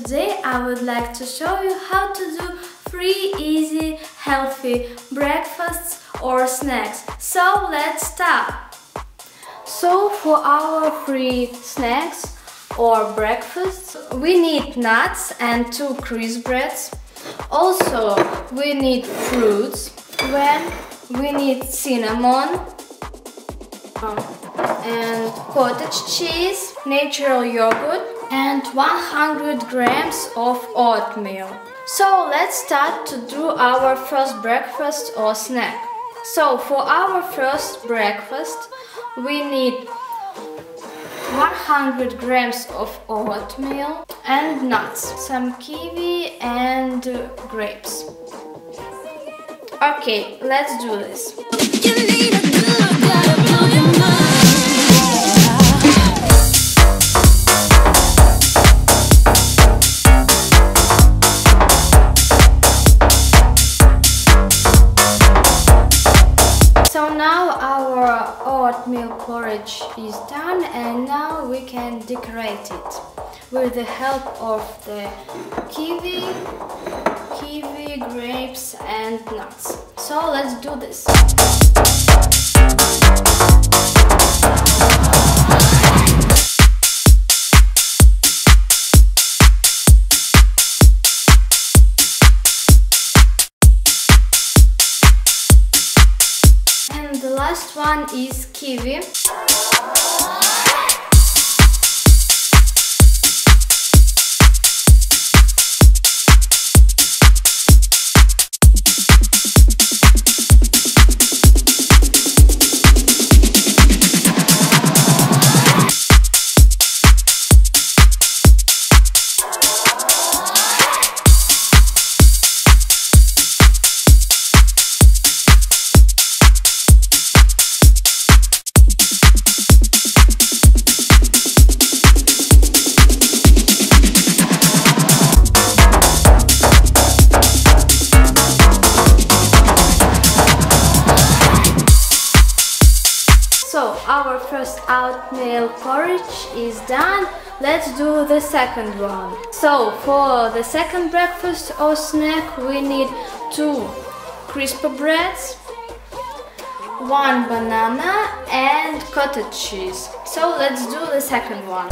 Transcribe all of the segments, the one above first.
today I would like to show you how to do 3 easy, healthy breakfasts or snacks. So let's start! So for our 3 snacks or breakfasts, we need nuts and 2 crisp breads. Also, we need fruits, we need cinnamon and cottage cheese, natural yogurt and 100 grams of oatmeal. So let's start to do our first breakfast or snack. So for our first breakfast, we need 100 grams of oatmeal and nuts, some kiwi and grapes. Okay, let's do this. So now our oatmeal porridge is done, and now we can decorate it with the help of the kiwi, grapes and nuts. So let's do this. And the last one is kiwi. So our first oatmeal porridge is done. Let's do the second one. So for the second breakfast or snack, we need 2 crisp breads, 1 banana and cottage cheese. So let's do the second one.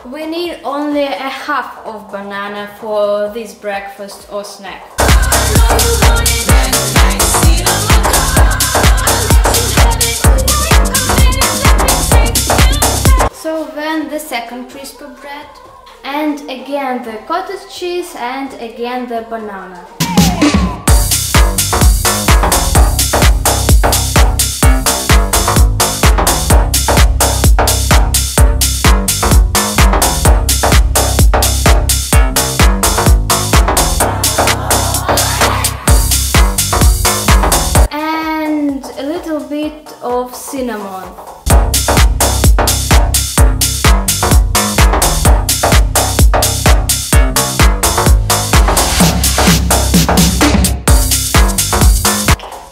We need only a half of banana for this breakfast or snack. So then the second crisp bread, and again the cottage cheese, and again the banana. Bit of cinnamon.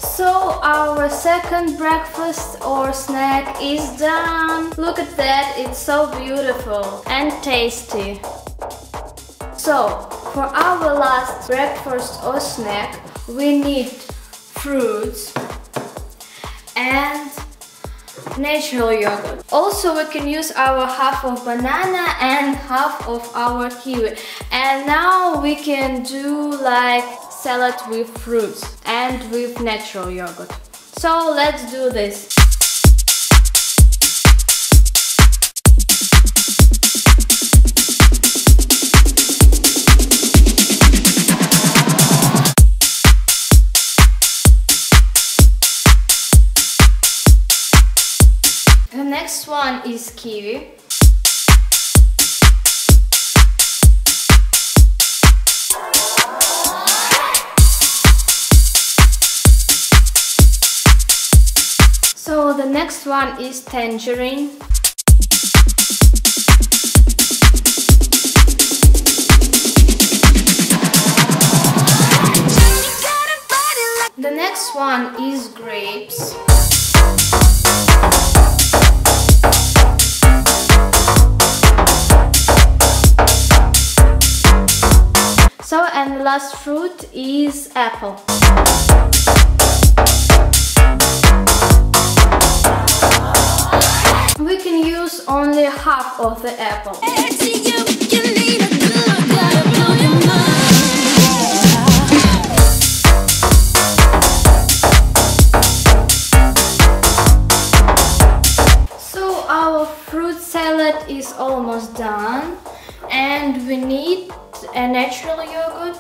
So our second breakfast or snack is done. Look at that, it's so beautiful and tasty. So for our last breakfast or snack, we need fruits and natural yogurt. Also, we can use our half of banana and half of our kiwi. And now we can do like salad with fruits and with natural yogurt. So let's do this. The next one is kiwi. So the next one is tangerine. The next one is grapes. So, and the last fruit is apple. We can use only half of the apple. So our fruit salad is almost done, and we need a natural yogurt.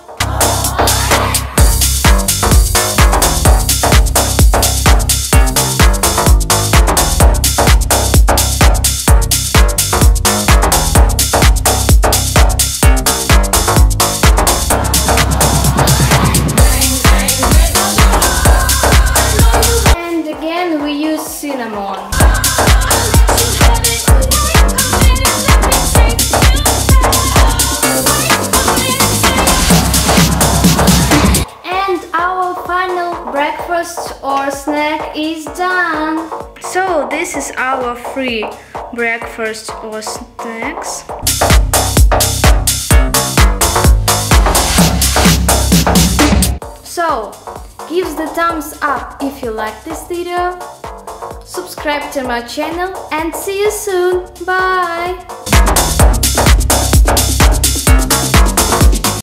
And again we use cinnamon. Breakfast or snack is done. So this is our free breakfast or snacks. So give the thumbs up if you like this video, subscribe to my channel, and see you soon. Bye!